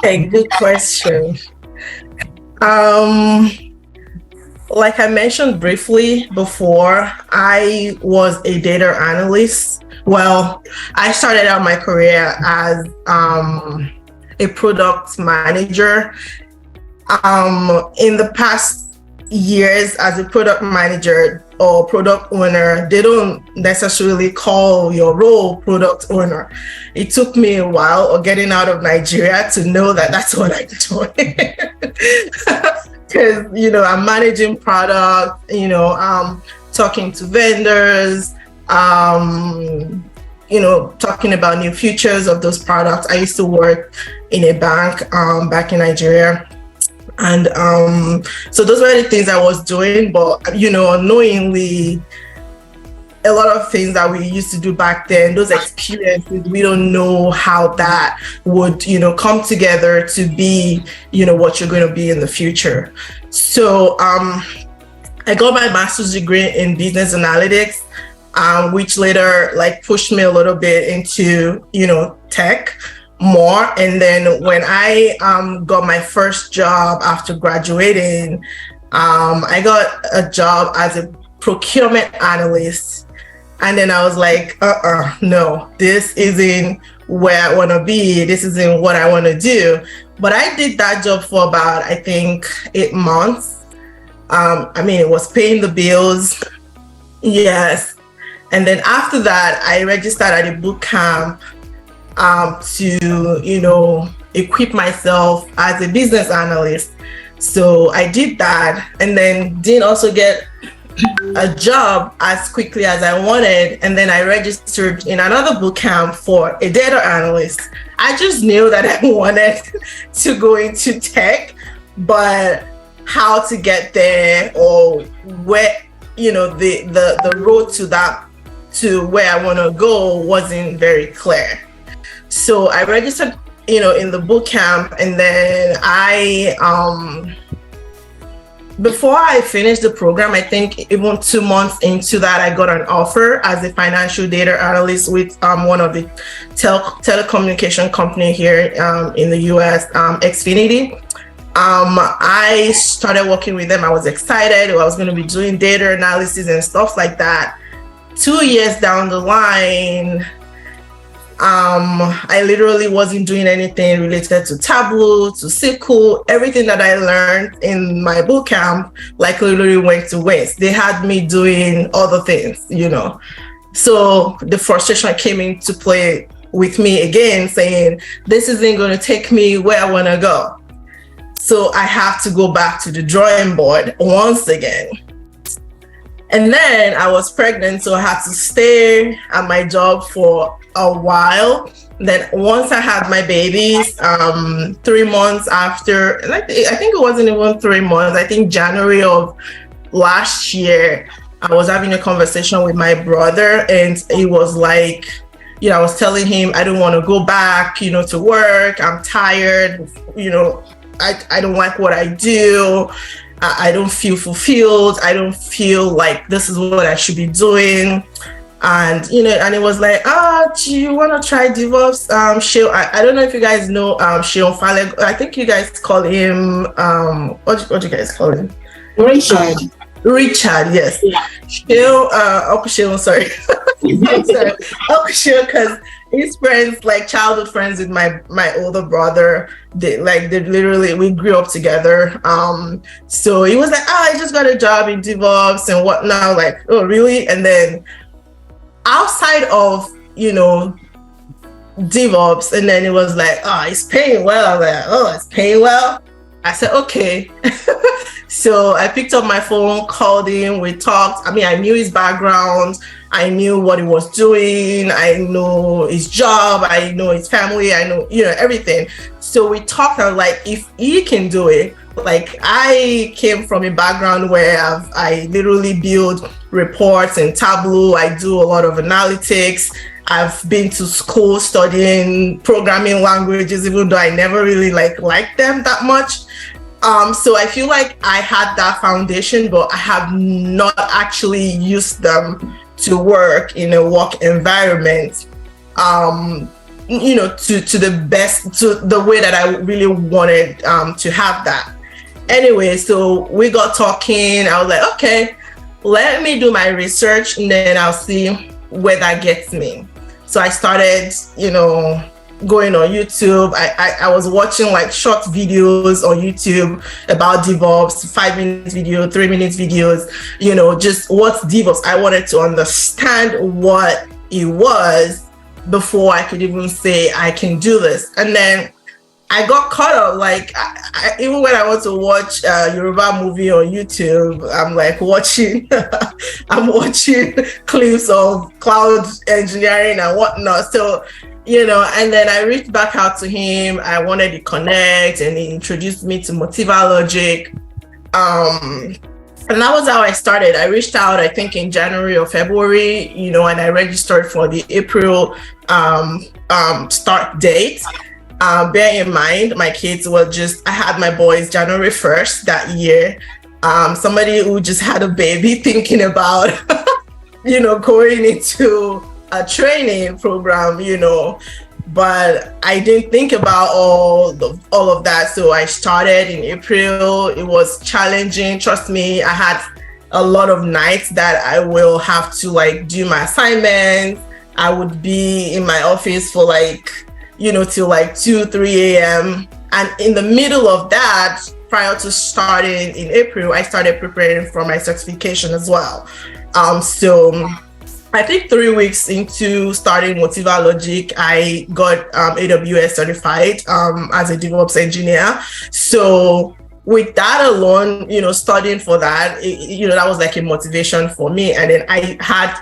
A good question. Um, like I mentioned briefly before, I was a data analyst. Well, I started out my career as a product manager. In the past years, as a product manager or product owner, they don't necessarily call your role product owner. It took me a while of getting out of Nigeria to know that that's what I'm doing. Because I'm managing product, talking to vendors, talking about new features of those products. I used to work in a bank back in Nigeria. And so those were the things I was doing, but unknowingly, a lot of things that we used to do back then, those experiences, we don't know how that would, come together to be, what you're going to be in the future. So I got my master's degree in business analytics, which later pushed me a little bit into, tech more. And then when I got my first job after graduating, I got a job as a procurement analyst. And then I was like, no, this isn't where I want to be. This isn't what I want to do. But I did that job for about, I think, 8 months. It was paying the bills. Yes. And then after that, I registered at a boot camp to, equip myself as a business analyst. So I did that, and then didn't also get a job as quickly as I wanted. And then I registered in another boot camp for a data analyst. I just knew that I wanted to go into tech, but how to get there or where, the road to that, to where I want to go wasn't very clear. So I registered, in the boot camp, and then before I finished the program, I think even 2 months into that, I got an offer as a financial data analyst with one of the telecommunication company here in the US, Xfinity. I started working with them. I was excited. I was going to be doing data analysis and stuff like that. 2 years down the line, I literally wasn't doing anything related to Tableau, to SQL. Everything that I learned in my boot camp, literally went to waste. They had me doing other things, So the frustration came into play with me again, saying, this isn't going to take me where I want to go. So I have to go back to the drawing board once again. And then I was pregnant, so I had to stay at my job for a while. Then once I had my babies, 3 months after, I think it wasn't even 3 months, I think January of last year, I was having a conversation with my brother, and he was like, I was telling him I don't want to go back, to work. I'm tired, I don't like what I do. I don't feel fulfilled. I don't feel like this is what I should be doing. And, and it was like, do you want to try DevOps? I don't know if you guys know Sheon Fale. I think you guys call him, what do you guys call him? Richard, yes. Yeah. Uncle Sheon, sorry. Sorry. Uncle Sheon, because his friends, childhood friends with my older brother, they literally, we grew up together. So he was like, I just got a job in DevOps and whatnot. Oh, really? And then outside of, DevOps, and then it was like, it's paying well. It's paying well. I said, okay. So I picked up my phone, called him, we talked. I knew his background. I knew what he was doing. I know his job. I know his family. I know, everything. So we talked. I was like, if he can do it, I came from a background where I literally build reports in Tableau. I do a lot of analytics. I've been to school studying programming languages, even though I never really liked them that much. So I feel like I had that foundation, but I have not actually used them to work in a work environment. to the best, to the way that I really wanted to have that. Anyway, so we got talking. I was like, okay, let me do my research and then I'll see where that gets me. So I started, going on YouTube. I was watching like short videos on YouTube about DevOps, 5-minute video, 3-minute videos, just what's DevOps. I wanted to understand what it was before I could even say I can do this. And then I got caught up, like, even when I want to watch a Yoruba movie on YouTube, I'm like I'm watching clips of cloud engineering and whatnot. So, and then I reached back out to him. I wanted to connect, and he introduced me to MotivaLogic. And that was how I started. I reached out, I think in January or February, and I registered for the April start date. Bear in mind, my kids were I had my boys January 1st that year. Somebody who just had a baby thinking about, going into a training program, but I didn't think about all of that. So I started in April. It was challenging. Trust me, I had a lot of nights that I will have to do my assignments. I would be in my office for till 2, 3 a.m. And in the middle of that, prior to starting in April, I started preparing for my certification as well. So I think 3 weeks into starting MotivaLogic, I got AWS certified as a DevOps engineer. So with that alone, studying for that, that was like a motivation for me. And then I had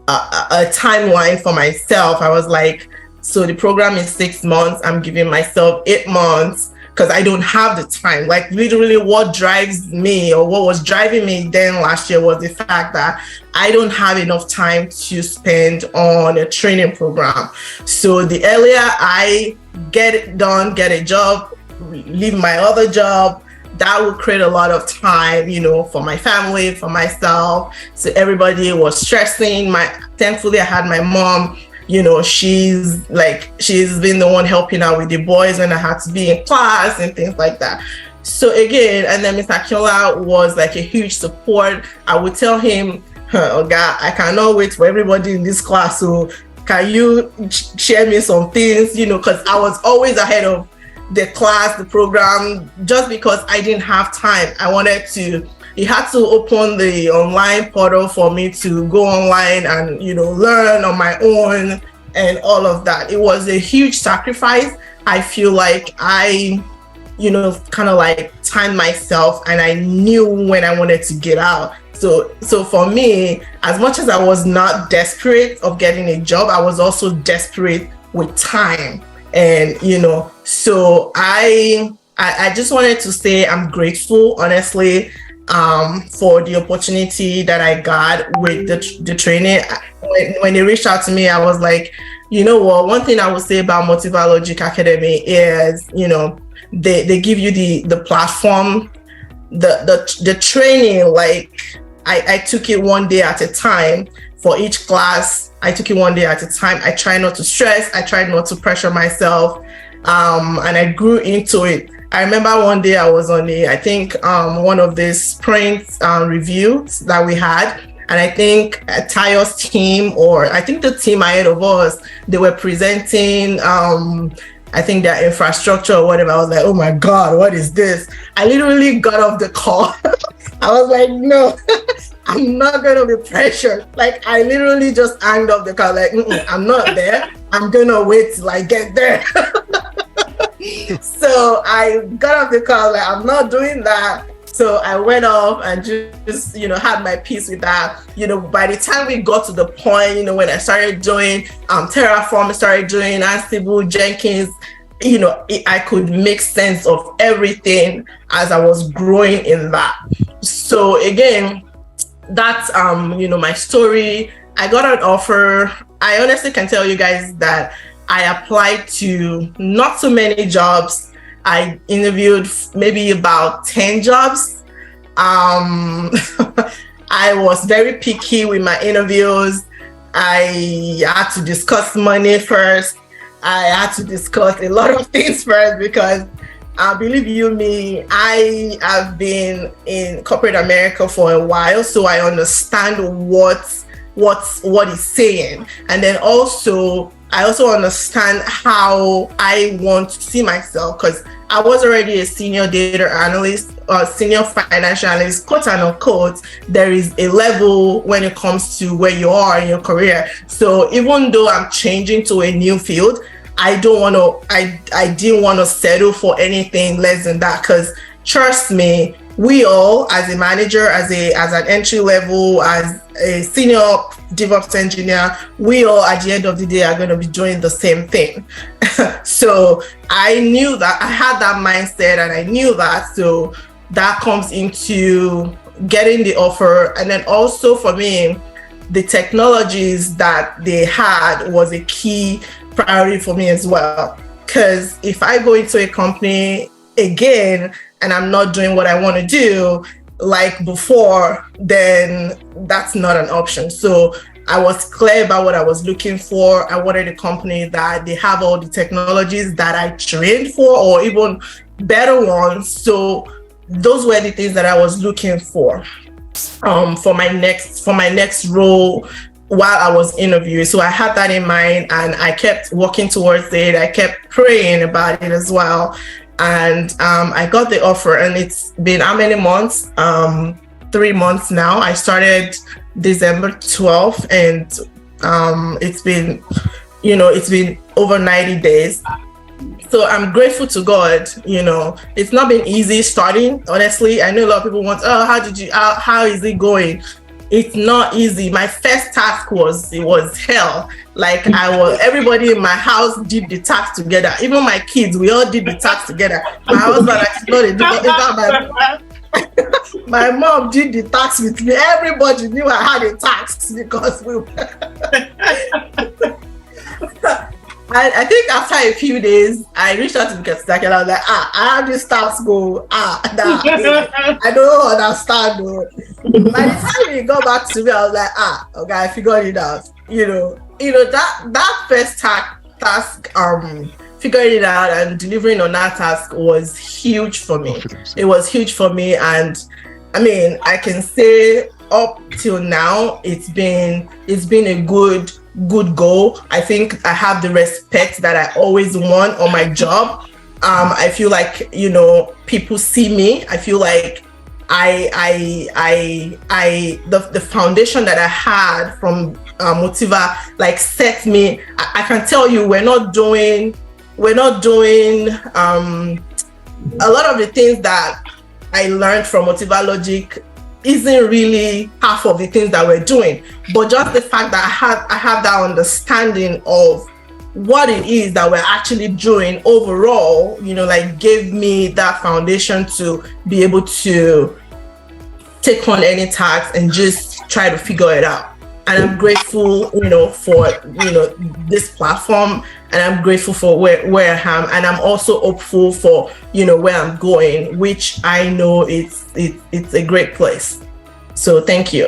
a timeline for myself. I was like, so the program is 6 months. I'm giving myself 8 months because I don't have the time. Like literally what drives me, or what was driving me then last year, was the fact that I don't have enough time to spend on a training program. So the earlier I get it done, get a job, leave my other job, that would create a lot of time, for my family, for myself. So everybody was stressing. Thankfully I had my mom. She's been the one helping out with the boys when I had to be in class and things like that. So again, and then Mr. Akinola was like a huge support. I would tell him, oh God, I cannot wait for everybody in this class. So can you share me some things, because I was always ahead of the class, the program, just because I didn't have time. He had to open the online portal for me to go online and, learn on my own and all of that. It was a huge sacrifice. I feel like I, kind of timed myself, and I knew when I wanted to get out. So for me, as much as I was not desperate of getting a job, I was also desperate with time. And, so I just wanted to say I'm grateful, honestly, for the opportunity that I got with the training. When they reached out to me, I was like, one thing I would say about MotivaLogic Academy is, they give you the platform, the training. I took it one day at a time for each class. I took it one day at a time. I tried not to stress. I tried not to pressure myself. And I grew into it. I remember one day I was on one of the sprint reviews that we had. And I think Tayo's team, or I think the team ahead of us, they were presenting, I think their infrastructure or whatever. I was like, oh my God, what is this? I literally got off the call. I was like, no, I'm not going to be pressured. I literally just hanged up the call, I'm not there. I'm going to wait till I get there. So I got off the call, I'm not doing that. So I went off and just, had my peace with that. By the time we got to the point, when I started doing Terraform, started doing Ansible, Jenkins, I could make sense of everything as I was growing in that. So again, that's, my story. I got an offer. I honestly can tell you guys that I applied to not so many jobs. I interviewed maybe about 10 jobs. I was very picky with my interviews. I had to discuss money first. I had to discuss a lot of things first because believe you me, I have been in corporate America for a while, so I understand what it's saying, and then also I also understand how I want to see myself, because I was already a senior data analyst or senior financial analyst, quote unquote. There is a level when it comes to where you are in your career. So even though I'm changing to a new field, I didn't want to settle for anything less than that, because trust me, we all, as a manager, as an entry level, as a senior DevOps engineer, we all at the end of the day are going to be doing the same thing. So I knew that, I had that mindset, and I knew that. So that comes into getting the offer. And then also for me, the technologies that they had was a key priority for me as well. Because if I go into a company again and I'm not doing what I want to do like before, then that's not an option. So I was clear about what I was looking for. I wanted a company that they have all the technologies that I trained for, or even better ones. So those were the things that I was looking for for my next role while I was interviewing. So I had that in mind, and I kept working towards it. I kept praying about it as well. And I got the offer, and it's been how many months? 3 months now. I started December 12th, and it's been over 90 days. So I'm grateful to God. It's not been easy starting, honestly. I know a lot of people want, how is it going? It's not easy. My first task was hell. Like everybody in my house did the task together. Even my kids, we all did the task together. My husband actually my mom did the task with me. Everybody knew I had a task because we I think after a few days, I reached out to Mr. and I was like, I have this task go. I don't understand though. By the time he got back to me, I was like, okay, I figured it out. That first task, figuring it out and delivering on that task was huge for me. It was huge for me, and I mean, I can say up till now, it's been a good goal. I think I have the respect that I always want on my job. I feel like, people see me. I feel like the foundation that I had from Motiva set me. I can tell you, we're not doing a lot of the things that I learned from MotivaLogic isn't really half of the things that we're doing, but just the fact that I have that understanding of what it is that we're actually doing overall, gave me that foundation to be able to take on any task and just try to figure it out. And I'm grateful, for this platform, and I'm grateful for where I am, and I'm also hopeful for where I'm going, which I know it's a great place. So thank you.